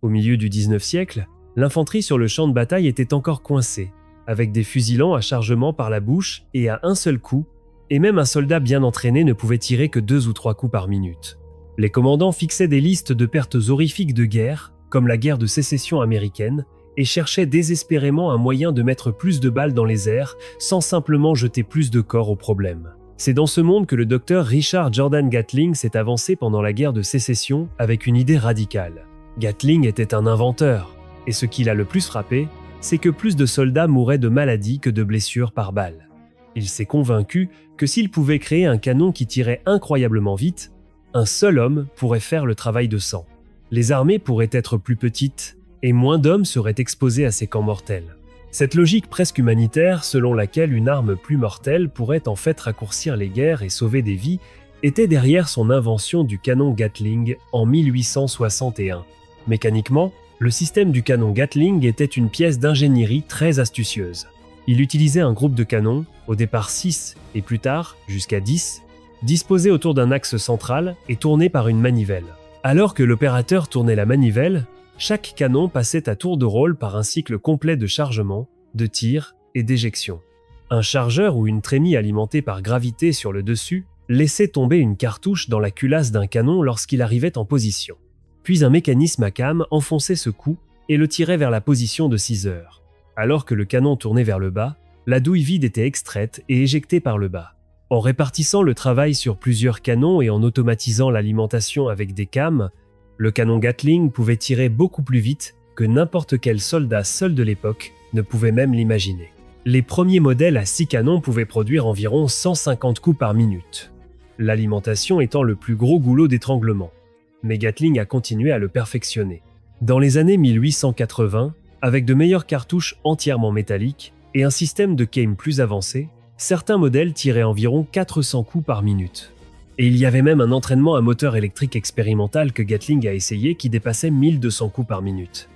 Au milieu du 19e siècle, l'infanterie sur le champ de bataille était encore coincée, avec des fusils à chargement par la bouche et à un seul coup, et même un soldat bien entraîné ne pouvait tirer que 2 ou 3 coups par minute. Les commandants fixaient des listes de pertes horrifiques de guerre, comme la guerre de sécession américaine, et cherchaient désespérément un moyen de mettre plus de balles dans les airs sans simplement jeter plus de corps au problème. C'est dans ce monde que le docteur Richard Jordan Gatling s'est avancé pendant la guerre de sécession avec une idée radicale. Gatling était un inventeur, et ce qui l'a le plus frappé, c'est que plus de soldats mouraient de maladies que de blessures par balle. Il s'est convaincu que s'il pouvait créer un canon qui tirait incroyablement vite, un seul homme pourrait faire le travail de 100. Les armées pourraient être plus petites, et moins d'hommes seraient exposés à ces camps mortels. Cette logique presque humanitaire, selon laquelle une arme plus mortelle pourrait en fait raccourcir les guerres et sauver des vies, était derrière son invention du canon Gatling en 1861. Mécaniquement, le système du canon Gatling était une pièce d'ingénierie très astucieuse. Il utilisait un groupe de canons, au départ 6 et plus tard jusqu'à 10, disposés autour d'un axe central et tournés par une manivelle. Alors que l'opérateur tournait la manivelle, chaque canon passait à tour de rôle par un cycle complet de chargement, de tir et d'éjection. Un chargeur ou une trémie alimentée par gravité sur le dessus laissait tomber une cartouche dans la culasse d'un canon lorsqu'il arrivait en position. Puis un mécanisme à came enfonçait ce coup et le tirait vers la position de 6 heures. Alors que le canon tournait vers le bas, la douille vide était extraite et éjectée par le bas. En répartissant le travail sur plusieurs canons et en automatisant l'alimentation avec des cames, le canon Gatling pouvait tirer beaucoup plus vite que n'importe quel soldat seul de l'époque ne pouvait même l'imaginer. Les premiers modèles à 6 canons pouvaient produire environ 150 coups par minute, l'alimentation étant le plus gros goulot d'étranglement. Mais Gatling a continué à le perfectionner. Dans les années 1880, avec de meilleures cartouches entièrement métalliques et un système de came plus avancé, certains modèles tiraient environ 400 coups par minute. Et il y avait même un entraînement à moteur électrique expérimental que Gatling a essayé qui dépassait 1200 coups par minute.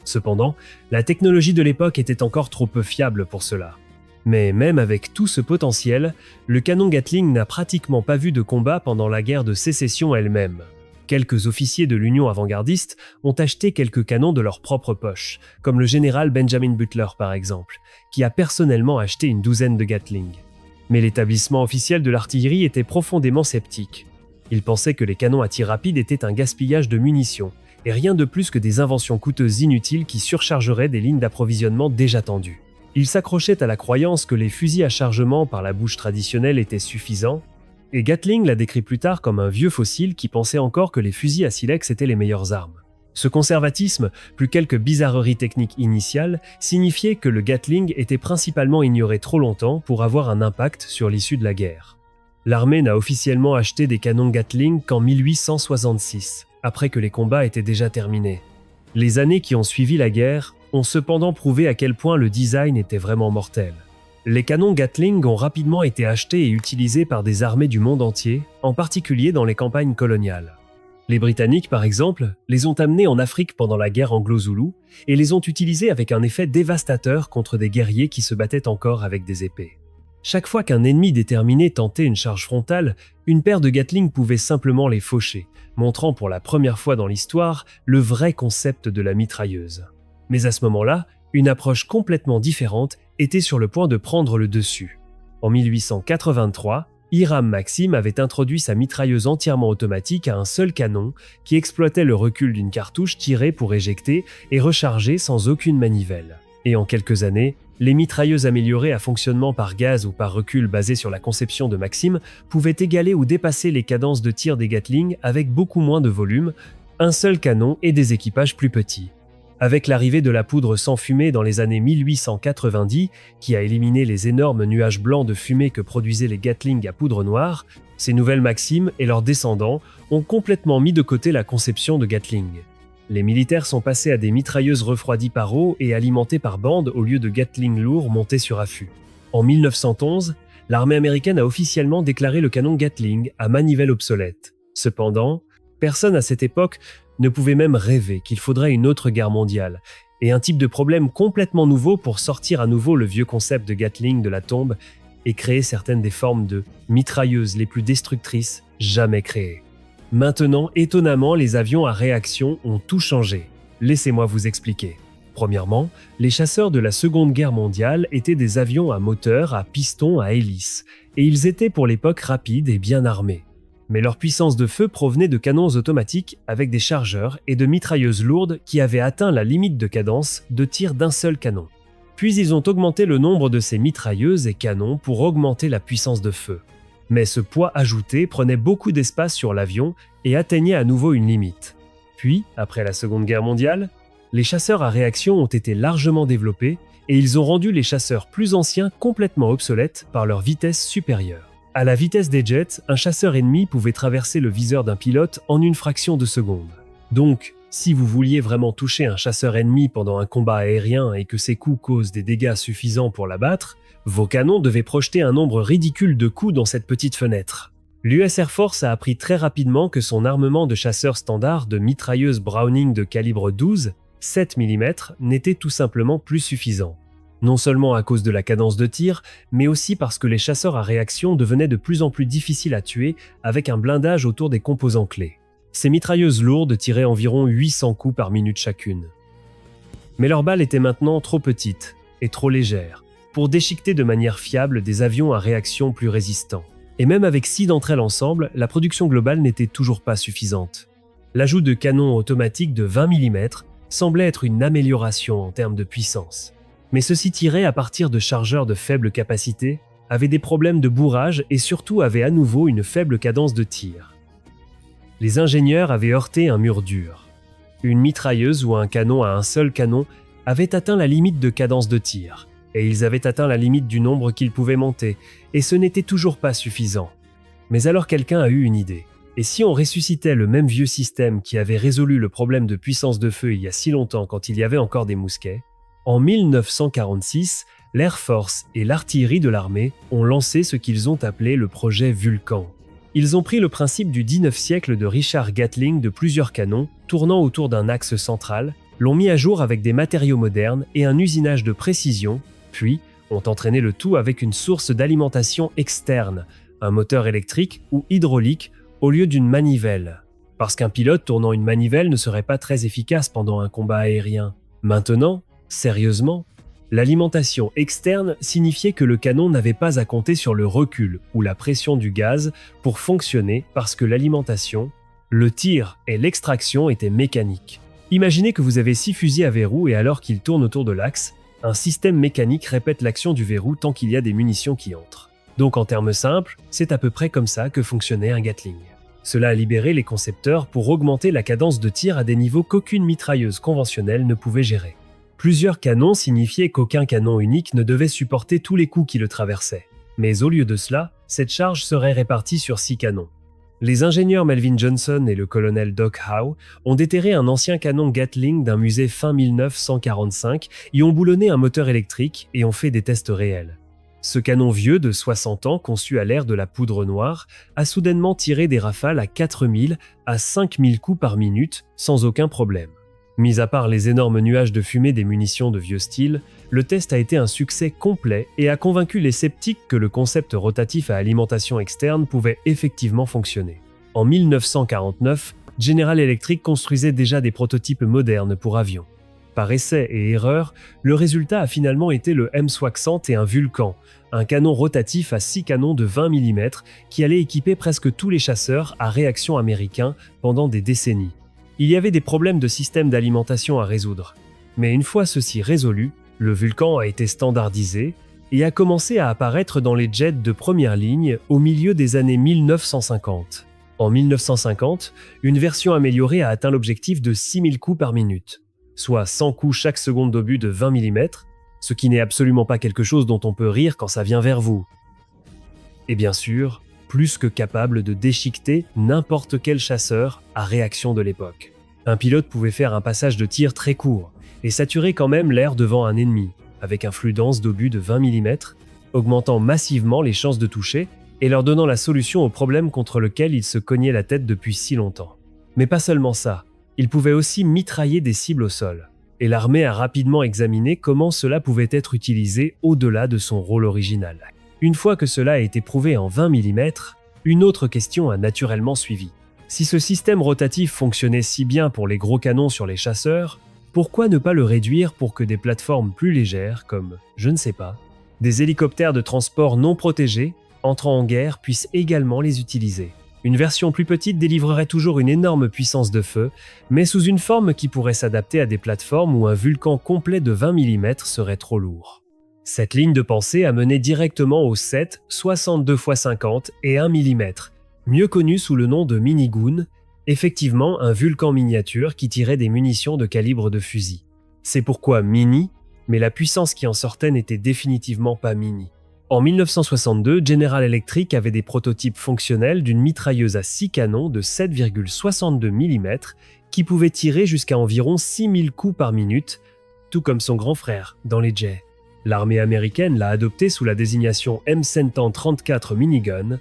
Cependant, la technologie de l'époque était encore trop peu fiable pour cela. Mais même avec tout ce potentiel, le canon Gatling n'a pratiquement pas vu de combat pendant la guerre de sécession elle-même. Quelques officiers de l'Union avant-gardiste ont acheté quelques canons de leur propre poche, comme le général Benjamin Butler par exemple, qui a personnellement acheté une douzaine de Gatling. Mais l'établissement officiel de l'artillerie était profondément sceptique. Il pensait que les canons à tir rapide étaient un gaspillage de munitions, et rien de plus que des inventions coûteuses inutiles qui surchargeraient des lignes d'approvisionnement déjà tendues. Il s'accrochait à la croyance que les fusils à chargement par la bouche traditionnelle étaient suffisants, et Gatling l'a décrit plus tard comme un vieux fossile qui pensait encore que les fusils à silex étaient les meilleures armes. Ce conservatisme, plus quelques bizarreries techniques initiales, signifiait que le Gatling était principalement ignoré trop longtemps pour avoir un impact sur l'issue de la guerre. L'armée n'a officiellement acheté des canons Gatling qu'en 1866, après que les combats étaient déjà terminés. Les années qui ont suivi la guerre ont cependant prouvé à quel point le design était vraiment mortel. Les canons Gatling ont rapidement été achetés et utilisés par des armées du monde entier, en particulier dans les campagnes coloniales. Les Britanniques, par exemple, les ont amenés en Afrique pendant la guerre anglo-zoulou et les ont utilisés avec un effet dévastateur contre des guerriers qui se battaient encore avec des épées. Chaque fois qu'un ennemi déterminé tentait une charge frontale, une paire de Gatling pouvait simplement les faucher, montrant pour la première fois dans l'histoire le vrai concept de la mitrailleuse. Mais à ce moment-là, une approche complètement différente était sur le point de prendre le dessus. En 1883, Hiram Maxim avait introduit sa mitrailleuse entièrement automatique à un seul canon qui exploitait le recul d'une cartouche tirée pour éjecter et recharger sans aucune manivelle. Et en quelques années, les mitrailleuses améliorées à fonctionnement par gaz ou par recul basées sur la conception de Maxim pouvaient égaler ou dépasser les cadences de tir des Gatling avec beaucoup moins de volume, un seul canon et des équipages plus petits. Avec l'arrivée de la poudre sans fumée dans les années 1890, qui a éliminé les énormes nuages blancs de fumée que produisaient les Gatling à poudre noire, ces nouvelles Maxim et leurs descendants ont complètement mis de côté la conception de Gatling. Les militaires sont passés à des mitrailleuses refroidies par eau et alimentées par bande au lieu de Gatling lourds montés sur affût. En 1911, l'armée américaine a officiellement déclaré le canon Gatling à manivelle obsolète. Cependant, personne à cette époque ne pouvait même rêver qu'il faudrait une autre guerre mondiale, et un type de problème complètement nouveau pour sortir à nouveau le vieux concept de Gatling de la tombe et créer certaines des formes de mitrailleuses les plus destructrices jamais créées. Maintenant, étonnamment, les avions à réaction ont tout changé. Laissez-moi vous expliquer. Premièrement, les chasseurs de la Seconde Guerre mondiale étaient des avions à moteur, à piston, à hélice, et ils étaient pour l'époque rapides et bien armés. Mais leur puissance de feu provenait de canons automatiques avec des chargeurs et de mitrailleuses lourdes qui avaient atteint la limite de cadence de tir d'un seul canon. Puis ils ont augmenté le nombre de ces mitrailleuses et canons pour augmenter la puissance de feu. Mais ce poids ajouté prenait beaucoup d'espace sur l'avion et atteignait à nouveau une limite. Puis, après la Seconde Guerre mondiale, les chasseurs à réaction ont été largement développés et ils ont rendu les chasseurs plus anciens complètement obsolètes par leur vitesse supérieure. À la vitesse des jets, un chasseur ennemi pouvait traverser le viseur d'un pilote en une fraction de seconde. Donc, si vous vouliez vraiment toucher un chasseur ennemi pendant un combat aérien et que ces coups causent des dégâts suffisants pour l'abattre, vos canons devaient projeter un nombre ridicule de coups dans cette petite fenêtre. L'US Air Force a appris très rapidement que son armement de chasseurs standard de mitrailleuses Browning de calibre 12, 7 mm n'était tout simplement plus suffisant. Non seulement à cause de la cadence de tir, mais aussi parce que les chasseurs à réaction devenaient de plus en plus difficiles à tuer avec un blindage autour des composants clés. Ces mitrailleuses lourdes tiraient environ 800 coups par minute chacune. Mais leurs balles étaient maintenant trop petites et trop légères pour déchiqueter de manière fiable des avions à réaction plus résistants. Et même avec 6 d'entre elles ensemble, la production globale n'était toujours pas suffisante. L'ajout de canons automatiques de 20 mm semblait être une amélioration en termes de puissance. Mais ceux-ci tiraient à partir de chargeurs de faible capacité, avaient des problèmes de bourrage et surtout avaient à nouveau une faible cadence de tir. Les ingénieurs avaient heurté un mur dur. Une mitrailleuse ou un canon à un seul canon avait atteint la limite de cadence de tir, et ils avaient atteint la limite du nombre qu'ils pouvaient monter, et ce n'était toujours pas suffisant. Mais alors quelqu'un a eu une idée. Et si on ressuscitait le même vieux système qui avait résolu le problème de puissance de feu il y a si longtemps quand il y avait encore des mousquets? En 1946, l'Air Force et l'artillerie de l'armée ont lancé ce qu'ils ont appelé le projet Vulcan. Ils ont pris le principe du 19e siècle de Richard Gatling de plusieurs canons, tournant autour d'un axe central, l'ont mis à jour avec des matériaux modernes et un usinage de précision, puis ont entraîné le tout avec une source d'alimentation externe, un moteur électrique ou hydraulique au lieu d'une manivelle. Parce qu'un pilote tournant une manivelle ne serait pas très efficace pendant un combat aérien. Maintenant, sérieusement, l'alimentation externe signifiait que le canon n'avait pas à compter sur le recul ou la pression du gaz pour fonctionner parce que l'alimentation, le tir et l'extraction étaient mécaniques. Imaginez que vous avez 6 fusils à verrou et alors qu'ils tournent autour de l'axe, un système mécanique répète l'action du verrou tant qu'il y a des munitions qui entrent. Donc en termes simples, c'est à peu près comme ça que fonctionnait un Gatling. Cela a libéré les concepteurs pour augmenter la cadence de tir à des niveaux qu'aucune mitrailleuse conventionnelle ne pouvait gérer. Plusieurs canons signifiaient qu'aucun canon unique ne devait supporter tous les coups qui le traversaient. Mais au lieu de cela, cette charge serait répartie sur 6 canons. Les ingénieurs Melvin Johnson et le colonel Doc Howe ont déterré un ancien canon Gatling d'un musée fin 1945, y ont boulonné un moteur électrique et ont fait des tests réels. Ce canon vieux de 60 ans, conçu à l'ère de la poudre noire, a soudainement tiré des rafales à 4000 à 5000 coups par minute sans aucun problème. Mis à part les énormes nuages de fumée des munitions de vieux style, le test a été un succès complet et a convaincu les sceptiques que le concept rotatif à alimentation externe pouvait effectivement fonctionner. En 1949, General Electric construisait déjà des prototypes modernes pour avions. Par essai et erreur, le résultat a finalement été le M60 et un Vulcan, un canon rotatif à 6 canons de 20 mm qui allait équiper presque tous les chasseurs à réaction américains pendant des décennies. Il y avait des problèmes de système d'alimentation à résoudre. Mais une fois ceci résolu, le Vulcan a été standardisé et a commencé à apparaître dans les jets de première ligne au milieu des années 1950. En 1950, une version améliorée a atteint l'objectif de 6000 coups par minute, soit 100 coups chaque seconde d'obus de 20 mm, ce qui n'est absolument pas quelque chose dont on peut rire quand ça vient vers vous. Et bien sûr, plus que capable de déchiqueter n'importe quel chasseur à réaction de l'époque. Un pilote pouvait faire un passage de tir très court et saturer quand même l'air devant un ennemi, avec un flux dense d'obus de 20 mm, augmentant massivement les chances de toucher et leur donnant la solution au problème contre lequel ils se cognaient la tête depuis si longtemps. Mais pas seulement ça, il pouvait aussi mitrailler des cibles au sol. Et l'armée a rapidement examiné comment cela pouvait être utilisé au-delà de son rôle original. Une fois que cela a été prouvé en 20 mm, une autre question a naturellement suivi. Si ce système rotatif fonctionnait si bien pour les gros canons sur les chasseurs, pourquoi ne pas le réduire pour que des plateformes plus légères, comme, je ne sais pas, des hélicoptères de transport non protégés, entrant en guerre, puissent également les utiliser? Une version plus petite délivrerait toujours une énorme puissance de feu, mais sous une forme qui pourrait s'adapter à des plateformes où un Vulcan complet de 20 mm serait trop lourd. Cette ligne de pensée a mené directement au 7, 62 x 50 et 1 mm, mieux connu sous le nom de Minigun, effectivement un Vulcan miniature qui tirait des munitions de calibre de fusil. C'est pourquoi mini, mais la puissance qui en sortait n'était définitivement pas mini. En 1962, General Electric avait des prototypes fonctionnels d'une mitrailleuse à 6 canons de 7,62 mm qui pouvait tirer jusqu'à environ 6000 coups par minute, tout comme son grand frère dans les jets. L'armée américaine l'a adopté sous la désignation M734 Minigun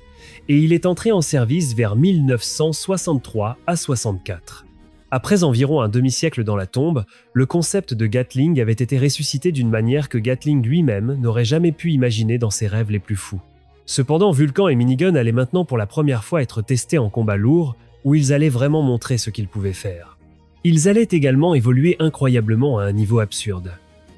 et il est entré en service vers 1963 à 64. Après environ un demi-siècle dans la tombe, le concept de Gatling avait été ressuscité d'une manière que Gatling lui-même n'aurait jamais pu imaginer dans ses rêves les plus fous. Cependant, Vulcan et Minigun allaient maintenant pour la première fois être testés en combat lourd, où ils allaient vraiment montrer ce qu'ils pouvaient faire. Ils allaient également évoluer incroyablement à un niveau absurde.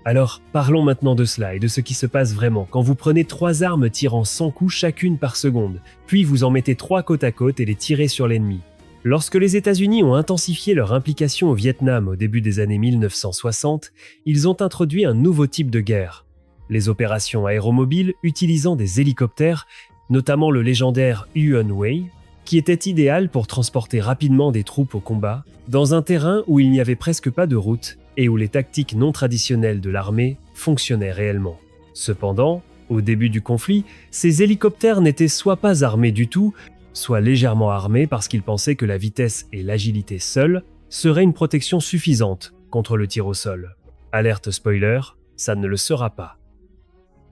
Alors, parlons maintenant de cela et de ce qui se passe vraiment quand vous prenez 3 armes tirant 100 coups chacune par seconde, puis vous en mettez 3 côte à côte et les tirez sur l'ennemi. Lorsque les États-Unis ont intensifié leur implication au Vietnam au début des années 1960, ils ont introduit un nouveau type de guerre. Les opérations aéromobiles utilisant des hélicoptères, notamment le légendaire Yuan-Wei, qui était idéal pour transporter rapidement des troupes au combat, dans un terrain où il n'y avait presque pas de route et où les tactiques non traditionnelles de l'armée fonctionnaient réellement. Cependant, au début du conflit, ces hélicoptères n'étaient soit pas armés du tout, soit légèrement armés parce qu'ils pensaient que la vitesse et l'agilité seules seraient une protection suffisante contre le tir au sol. Alerte spoiler, ça ne le sera pas.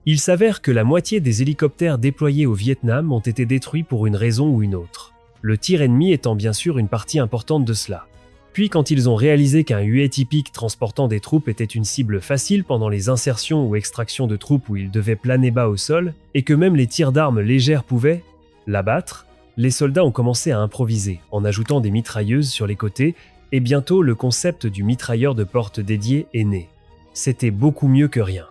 Il s'avère que la moitié des hélicoptères déployés au Vietnam ont été détruits pour une raison ou une autre, le tir ennemi étant bien sûr une partie importante de cela. Puis quand ils ont réalisé qu'un huet typique transportant des troupes était une cible facile pendant les insertions ou extractions de troupes où ils devaient planer bas au sol, et que même les tirs d'armes légères pouvaient l'abattre, les soldats ont commencé à improviser en ajoutant des mitrailleuses sur les côtés, et bientôt le concept du mitrailleur de porte dédié est né. C'était beaucoup mieux que rien.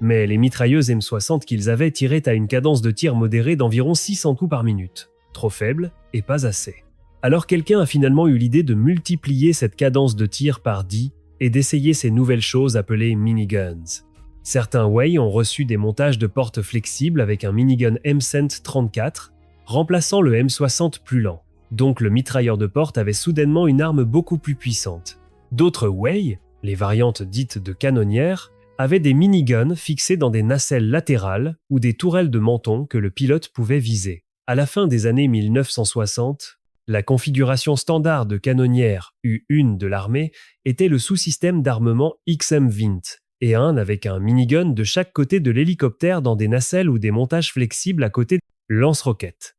Mais les mitrailleuses M60 qu'ils avaient tiraient à une cadence de tir modérée d'environ 600 coups par minute. Trop faible et pas assez. Alors quelqu'un a finalement eu l'idée de multiplier cette cadence de tir par 10 et d'essayer ces nouvelles choses appelées miniguns. Certains Wei ont reçu des montages de portes flexibles avec un minigun M134, remplaçant le M60 plus lent. Donc le mitrailleur de porte avait soudainement une arme beaucoup plus puissante. D'autres Wei, les variantes dites de canonnières, avaient des miniguns fixés dans des nacelles latérales ou des tourelles de menton que le pilote pouvait viser. À la fin des années 1960, la configuration standard de canonnière U1 de l'armée était le sous-système d'armement XM-20 et un avec un minigun de chaque côté de l'hélicoptère dans des nacelles ou des montages flexibles à côté de lance-roquettes.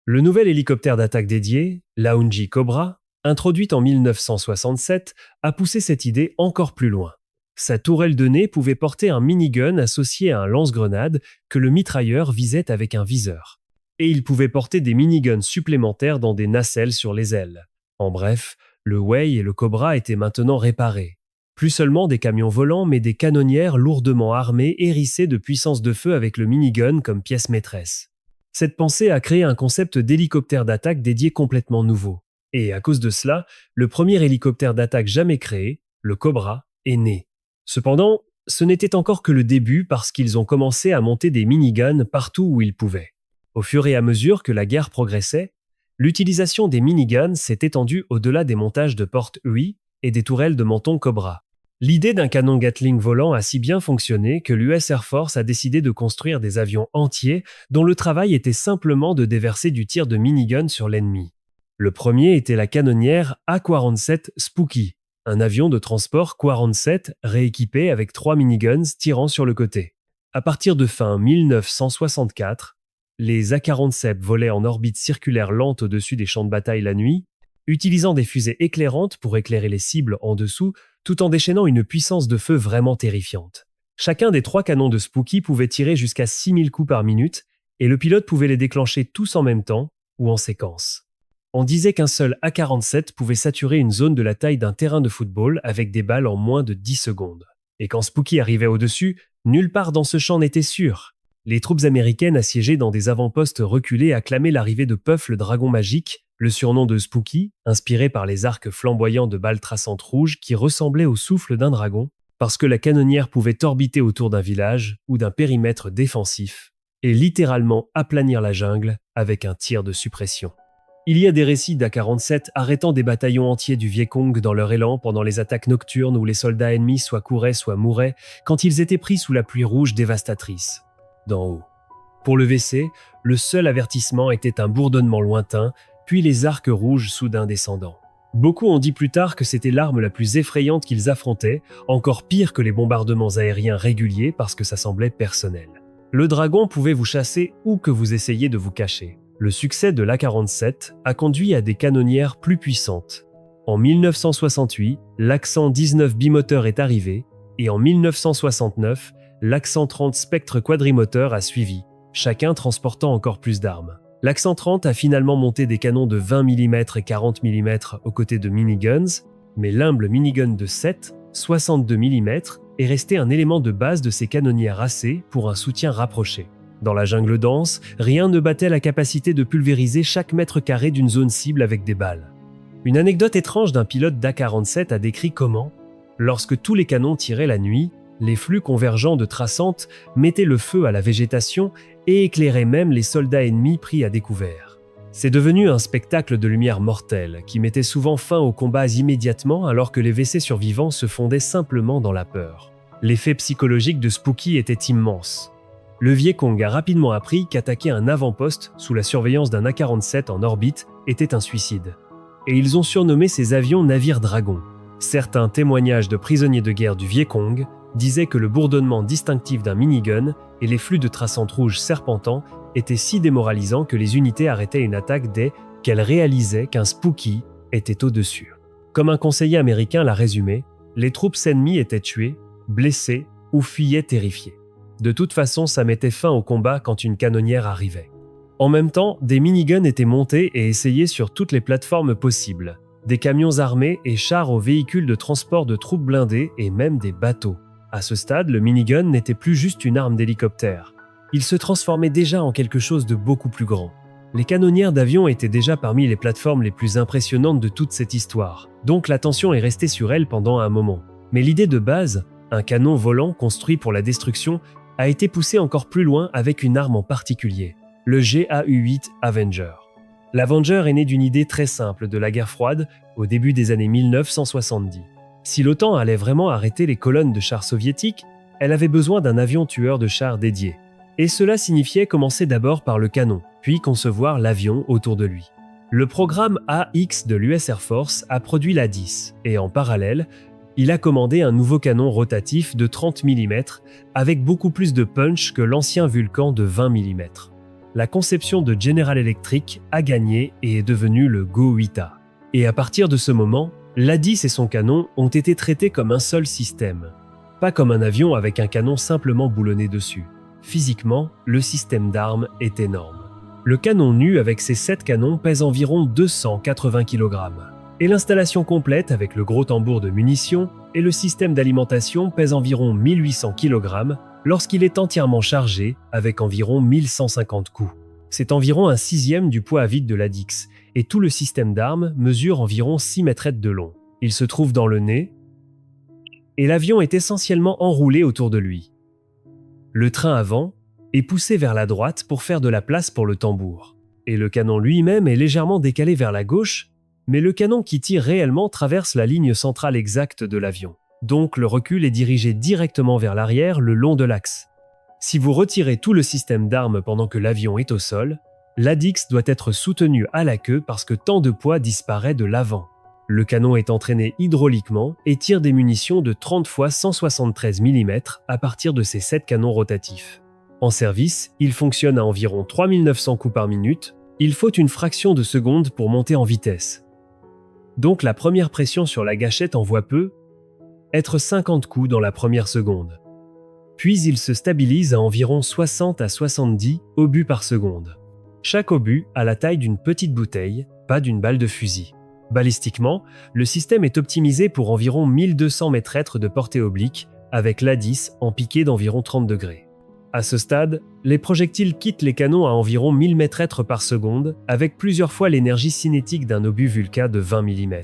Le nouvel hélicoptère d'attaque dédié, l'Aounji Cobra, introduit en 1967, a poussé cette idée encore plus loin. Sa tourelle de nez pouvait porter un minigun associé à un lance-grenade que le mitrailleur visait avec un viseur. Et il pouvait porter des miniguns supplémentaires dans des nacelles sur les ailes. En bref, le Wei et le Cobra étaient maintenant réparés. Plus seulement des camions volants, mais des canonnières lourdement armées hérissées de puissance de feu avec le minigun comme pièce maîtresse. Cette pensée a créé un concept d'hélicoptère d'attaque dédié complètement nouveau. Et à cause de cela, le premier hélicoptère d'attaque jamais créé, le Cobra, est né. Cependant, ce n'était encore que le début parce qu'ils ont commencé à monter des miniguns partout où ils pouvaient. Au fur et à mesure que la guerre progressait, l'utilisation des miniguns s'est étendue au-delà des montages de portes UI et des tourelles de menton Cobra. L'idée d'un canon Gatling volant a si bien fonctionné que l'US Air Force a décidé de construire des avions entiers dont le travail était simplement de déverser du tir de minigun sur l'ennemi. Le premier était la canonnière A-47 Spooky, un avion de transport Q-47 rééquipé avec 3 miniguns tirant sur le côté. À partir de fin 1964, les A-47 volaient en orbite circulaire lente au-dessus des champs de bataille la nuit, utilisant des fusées éclairantes pour éclairer les cibles en dessous, tout en déchaînant une puissance de feu vraiment terrifiante. Chacun des 3 canons de Spooky pouvait tirer jusqu'à 6000 coups par minute, et le pilote pouvait les déclencher tous en même temps ou en séquence. On disait qu'un seul A-47 pouvait saturer une zone de la taille d'un terrain de football avec des balles en moins de 10 secondes. Et quand Spooky arrivait au-dessus, nulle part dans ce champ n'était sûr. Les troupes américaines assiégées dans des avant-postes reculés acclamaient l'arrivée de Puff le dragon magique, le surnom de Spooky, inspiré par les arcs flamboyants de balles traçantes rouges qui ressemblaient au souffle d'un dragon, parce que la canonnière pouvait orbiter autour d'un village ou d'un périmètre défensif, et littéralement aplanir la jungle avec un tir de suppression. Il y a des récits d'A-47 arrêtant des bataillons entiers du Vietcong dans leur élan pendant les attaques nocturnes où les soldats ennemis soit couraient soit mouraient quand ils étaient pris sous la pluie rouge dévastatrice. D'en haut. Pour le WC, le seul avertissement était un bourdonnement lointain, puis les arcs rouges soudain descendants. Beaucoup ont dit plus tard que c'était l'arme la plus effrayante qu'ils affrontaient, encore pire que les bombardements aériens réguliers parce que ça semblait personnel. Le dragon pouvait vous chasser où que vous essayiez de vous cacher. Le succès de l'A-47 a conduit à des canonnières plus puissantes. En 1968, l'Accent 19 bimoteur est arrivé, et en 1969, l'Accent 30 Spectre quadrimoteur a suivi, chacun transportant encore plus d'armes. L'Accent 30 a finalement monté des canons de 20 mm et 40 mm aux côtés de miniguns, mais l'humble minigun de 7, 62 mm est resté un élément de base de ces canonnières racées pour un soutien rapproché. Dans la jungle dense, rien ne battait la capacité de pulvériser chaque mètre carré d'une zone cible avec des balles. Une anecdote étrange d'un pilote d'A-47 a décrit comment, lorsque tous les canons tiraient la nuit, les flux convergents de traçantes mettaient le feu à la végétation et éclairaient même les soldats ennemis pris à découvert. C'est devenu un spectacle de lumière mortelle qui mettait souvent fin aux combats immédiatement alors que les WC survivants se fondaient simplement dans la peur. L'effet psychologique de Spooky était immense. Le Vietcong a rapidement appris qu'attaquer un avant-poste sous la surveillance d'un A-47 en orbite était un suicide. Et ils ont surnommé ces avions navires dragons. Certains témoignages de prisonniers de guerre du Vietcong disaient que le bourdonnement distinctif d'un minigun et les flux de traçantes rouges serpentants étaient si démoralisants que les unités arrêtaient une attaque dès qu'elles réalisaient qu'un Spooky était au-dessus. Comme un conseiller américain l'a résumé, les troupes ennemies étaient tuées, blessées ou fuyaient terrifiées. De toute façon, ça mettait fin au combat quand une canonnière arrivait. En même temps, des miniguns étaient montés et essayés sur toutes les plateformes possibles. Des camions armés et chars aux véhicules de transport de troupes blindées et même des bateaux. À ce stade, le minigun n'était plus juste une arme d'hélicoptère. Il se transformait déjà en quelque chose de beaucoup plus grand. Les canonnières d'avion étaient déjà parmi les plateformes les plus impressionnantes de toute cette histoire, donc l'attention est restée sur elles pendant un moment. Mais l'idée de base, un canon volant construit pour la destruction, a été poussée encore plus loin avec une arme en particulier, le GAU-8 Avenger. L'Avenger est né d'une idée très simple de la guerre froide au début des années 1970. Si l'OTAN allait vraiment arrêter les colonnes de chars soviétiques, elle avait besoin d'un avion tueur de chars dédié. Et cela signifiait commencer d'abord par le canon, puis concevoir l'avion autour de lui. Le programme AX de l'US Air Force a produit l'A-10, et en parallèle, il a commandé un nouveau canon rotatif de 30 mm avec beaucoup plus de punch que l'ancien Vulcan de 20 mm. La conception de General Electric a gagné et est devenue le GO-8A. Et à partir de ce moment, l'A-10 et son canon ont été traités comme un seul système. Pas comme un avion avec un canon simplement boulonné dessus. Physiquement, le système d'armes est énorme. Le canon nu avec ses 7 canons pèse environ 280 kg. Et l'installation complète avec le gros tambour de munitions et le système d'alimentation pèse environ 1800 kg lorsqu'il est entièrement chargé avec environ 1150 coups. C'est environ un sixième du poids à vide de l'A-10 et tout le système d'armes mesure environ 6 mètres de long. Il se trouve dans le nez et l'avion est essentiellement enroulé autour de lui. Le train avant est poussé vers la droite pour faire de la place pour le tambour. Et le canon lui-même est légèrement décalé vers la gauche, mais le canon qui tire réellement traverse la ligne centrale exacte de l'avion. Donc le recul est dirigé directement vers l'arrière le long de l'axe. Si vous retirez tout le système d'armes pendant que l'avion est au sol, l'A-10 doit être soutenu à la queue parce que tant de poids disparaît de l'avant. Le canon est entraîné hydrauliquement et tire des munitions de 30 x 173 mm à partir de ses 7 canons rotatifs. En service, il fonctionne à environ 3900 coups par minute. Il faut une fraction de seconde pour monter en vitesse. Donc la première pression sur la gâchette envoie peu, être 50 coups dans la première seconde. Puis il se stabilise à environ 60 à 70 obus par seconde. Chaque obus a la taille d'une petite bouteille pas d'une balle de fusil. Balistiquement, le système est optimisé pour environ 1200 mètres de portée oblique, avec l'A10 en piqué d'environ 30 degrés. À ce stade, les projectiles quittent les canons à environ 1000 mètres par seconde, avec plusieurs fois l'énergie cinétique d'un obus Vulca de 20 mm.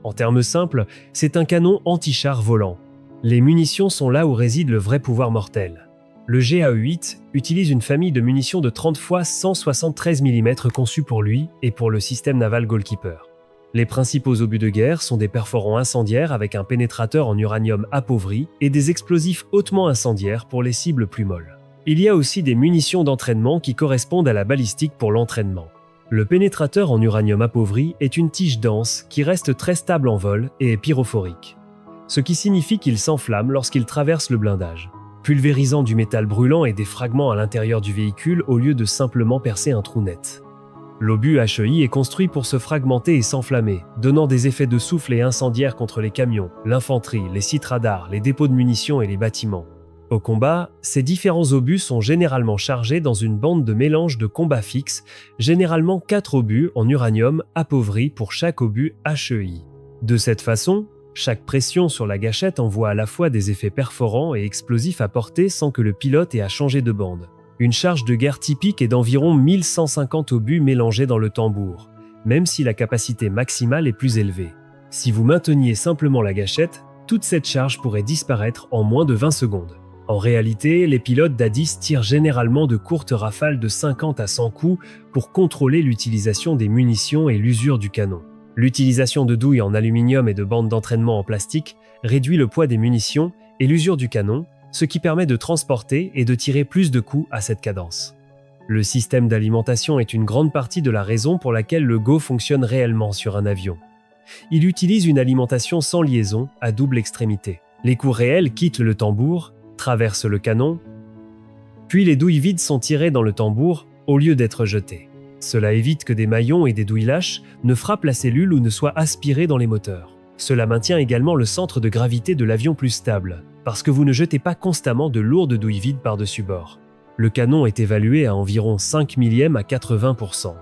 En termes simples, c'est un canon anti-char volant. Les munitions sont là où réside le vrai pouvoir mortel. Le GAE-8 utilise une famille de munitions de 30 x 173 mm conçue pour lui et pour le système naval Goalkeeper. Les principaux obus de guerre sont des perforants incendiaires avec un pénétrateur en uranium appauvri et des explosifs hautement incendiaires pour les cibles plus molles. Il y a aussi des munitions d'entraînement qui correspondent à la balistique pour l'entraînement. Le pénétrateur en uranium appauvri est une tige dense qui reste très stable en vol et est pyrophorique, ce qui signifie qu'il s'enflamme lorsqu'il traverse le blindage, pulvérisant du métal brûlant et des fragments à l'intérieur du véhicule au lieu de simplement percer un trou net. L'obus HEI est construit pour se fragmenter et s'enflammer, donnant des effets de souffle et incendiaires contre les camions, l'infanterie, les sites radars, les dépôts de munitions et les bâtiments. Au combat, ces différents obus sont généralement chargés dans une bande de mélange de combat fixe, généralement 4 obus en uranium appauvri pour chaque obus HEI. De cette façon, chaque pression sur la gâchette envoie à la fois des effets perforants et explosifs à portée sans que le pilote ait à changer de bande. Une charge de guerre typique est d'environ 1150 obus mélangés dans le tambour, même si la capacité maximale est plus élevée. Si vous mainteniez simplement la gâchette, toute cette charge pourrait disparaître en moins de 20 secondes. En réalité, les pilotes d'A10 tirent généralement de courtes rafales de 50 à 100 coups pour contrôler l'utilisation des munitions et l'usure du canon. L'utilisation de douilles en aluminium et de bandes d'entraînement en plastique réduit le poids des munitions et l'usure du canon, ce qui permet de transporter et de tirer plus de coups à cette cadence. Le système d'alimentation est une grande partie de la raison pour laquelle le GO fonctionne réellement sur un avion. Il utilise une alimentation sans liaison à double extrémité. Les coups réels quittent le tambour, traversent le canon, puis les douilles vides sont tirées dans le tambour au lieu d'être jetées. Cela évite que des maillons et des douilles lâches ne frappent la cellule ou ne soient aspirés dans les moteurs. Cela maintient également le centre de gravité de l'avion plus stable, parce que vous ne jetez pas constamment de lourdes douilles vides par-dessus bord. Le canon est évalué à environ 5 millièmes à 80%,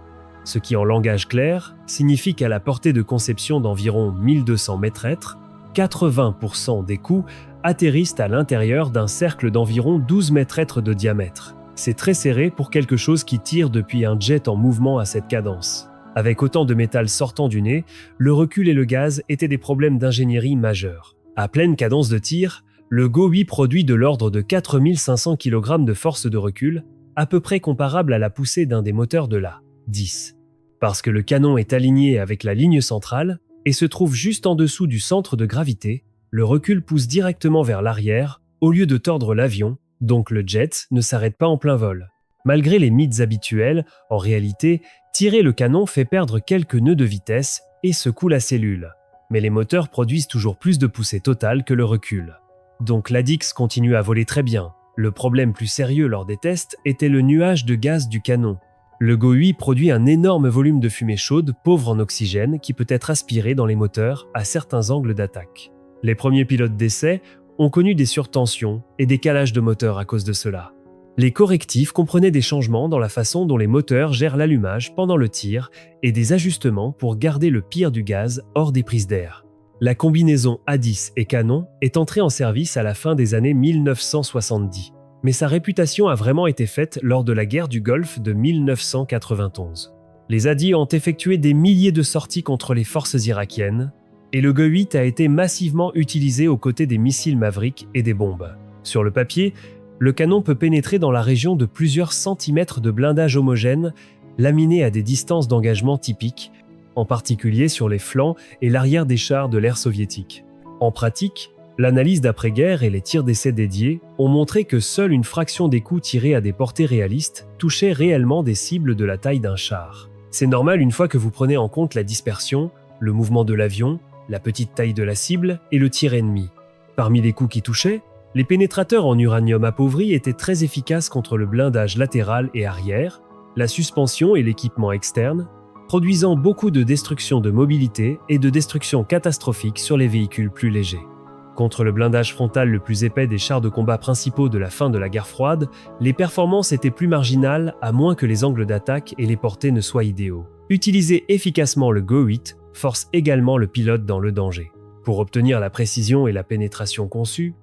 ce qui en langage clair signifie qu'à la portée de conception d'environ 1200 mètres, 80% des coups atterrissent à l'intérieur d'un cercle d'environ 12 mètres de diamètre. C'est très serré pour quelque chose qui tire depuis un jet en mouvement à cette cadence. Avec autant de métal sortant du nez, le recul et le gaz étaient des problèmes d'ingénierie majeurs. À pleine cadence de tir, le GO-8 produit de l'ordre de 4500 kg de force de recul, à peu près comparable à la poussée d'un des moteurs de l'A10. Parce que le canon est aligné avec la ligne centrale et se trouve juste en dessous du centre de gravité, le recul pousse directement vers l'arrière au lieu de tordre l'avion, donc le jet ne s'arrête pas en plein vol. Malgré les mythes habituels, en réalité, tirer le canon fait perdre quelques nœuds de vitesse et secoue la cellule. Mais les moteurs produisent toujours plus de poussée totale que le recul. Donc l'A10 continue à voler très bien. Le problème plus sérieux lors des tests était le nuage de gaz du canon. Le GO-8 produit un énorme volume de fumée chaude pauvre en oxygène qui peut être aspiré dans les moteurs à certains angles d'attaque. Les premiers pilotes d'essai ont connu des surtensions et des calages de moteurs à cause de cela. Les correctifs comprenaient des changements dans la façon dont les moteurs gèrent l'allumage pendant le tir et des ajustements pour garder le pire du gaz hors des prises d'air. La combinaison A10 et canon est entrée en service à la fin des années 1970, mais sa réputation a vraiment été faite lors de la guerre du Golfe de 1991. Les Hadis ont effectué des milliers de sorties contre les forces irakiennes, et le GO-8 a été massivement utilisé aux côtés des missiles Maverick et des bombes. Sur le papier, le canon peut pénétrer dans la région de plusieurs centimètres de blindage homogène, laminé à des distances d'engagement typiques, en particulier sur les flancs et l'arrière des chars de l'ère soviétique. En pratique, l'analyse d'après-guerre et les tirs d'essai dédiés ont montré que seule une fraction des coups tirés à des portées réalistes touchaient réellement des cibles de la taille d'un char. C'est normal une fois que vous prenez en compte la dispersion, le mouvement de l'avion, la petite taille de la cible et le tir ennemi. Parmi les coups qui touchaient, les pénétrateurs en uranium appauvri étaient très efficaces contre le blindage latéral et arrière, la suspension et l'équipement externe, produisant beaucoup de destruction de mobilité et de destruction catastrophique sur les véhicules plus légers. Contre le blindage frontal le plus épais des chars de combat principaux de la fin de la guerre froide, les performances étaient plus marginales à moins que les angles d'attaque et les portées ne soient idéaux. Utiliser efficacement le Go-8 force également le pilote dans le danger. Pour obtenir la précision et la pénétration conçues,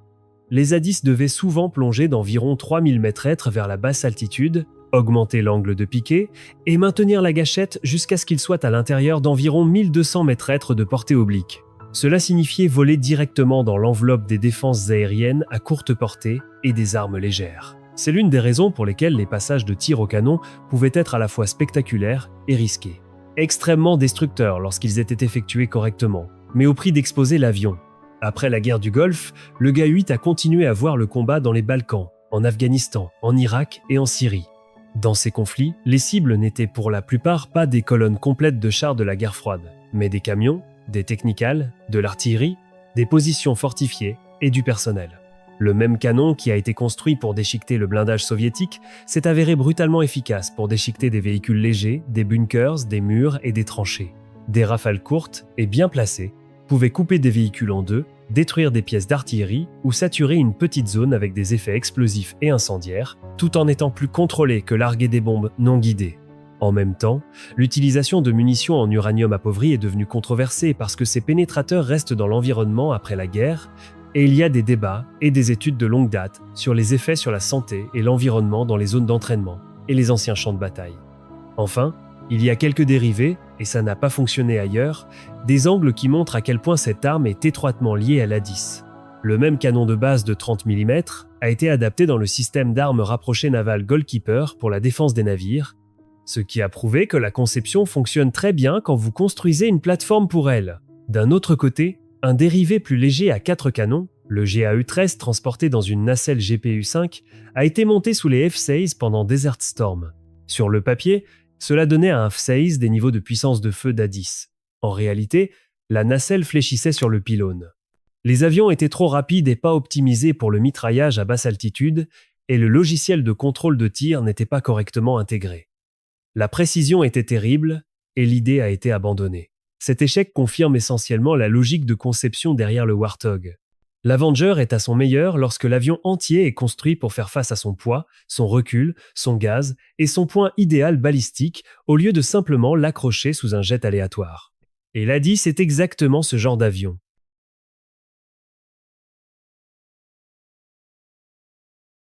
les Zadis devaient souvent plonger d'environ 3000 mètres vers la basse altitude, augmenter l'angle de piqué et maintenir la gâchette jusqu'à ce qu'il soit à l'intérieur d'environ 1200 mètres de portée oblique. Cela signifiait voler directement dans l'enveloppe des défenses aériennes à courte portée et des armes légères. C'est l'une des raisons pour lesquelles les passages de tir au canon pouvaient être à la fois spectaculaires et risqués. Extrêmement destructeurs lorsqu'ils étaient effectués correctement, mais au prix d'exposer l'avion. Après la guerre du Golfe, le Ga-8 a continué à voir le combat dans les Balkans, en Afghanistan, en Irak et en Syrie. Dans ces conflits, les cibles n'étaient pour la plupart pas des colonnes complètes de chars de la guerre froide, mais des camions, des technicals, de l'artillerie, des positions fortifiées et du personnel. Le même canon qui a été construit pour déchiqueter le blindage soviétique s'est avéré brutalement efficace pour déchiqueter des véhicules légers, des bunkers, des murs et des tranchées. Des rafales courtes et bien placées pouvaient couper des véhicules en deux, détruire des pièces d'artillerie ou saturer une petite zone avec des effets explosifs et incendiaires, tout en étant plus contrôlé que larguer des bombes non guidées. En même temps, l'utilisation de munitions en uranium appauvri est devenue controversée parce que ces pénétrateurs restent dans l'environnement après la guerre, et il y a des débats et des études de longue date sur les effets sur la santé et l'environnement dans les zones d'entraînement et les anciens champs de bataille. Enfin, il y a quelques dérivés, et ça n'a pas fonctionné ailleurs, des angles qui montrent à quel point cette arme est étroitement liée à l'A-10. Le même canon de base de 30 mm a été adapté dans le système d'armes rapprochées naval Goalkeeper pour la défense des navires, ce qui a prouvé que la conception fonctionne très bien quand vous construisez une plateforme pour elle. D'un autre côté, un dérivé plus léger à 4 canons, le GAU-13 transporté dans une nacelle GPU-5, a été monté sous les F-16 pendant Desert Storm. Sur le papier, cela donnait à un F-16 des niveaux de puissance de feu d'A-10. En réalité, la nacelle fléchissait sur le pylône. Les avions étaient trop rapides et pas optimisés pour le mitraillage à basse altitude, et le logiciel de contrôle de tir n'était pas correctement intégré. La précision était terrible, et l'idée a été abandonnée. Cet échec confirme essentiellement la logique de conception derrière le Warthog. L'Avenger est à son meilleur lorsque l'avion entier est construit pour faire face à son poids, son recul, son gaz et son point idéal balistique au lieu de simplement l'accrocher sous un jet aléatoire. Et l'A-10 est exactement ce genre d'avion.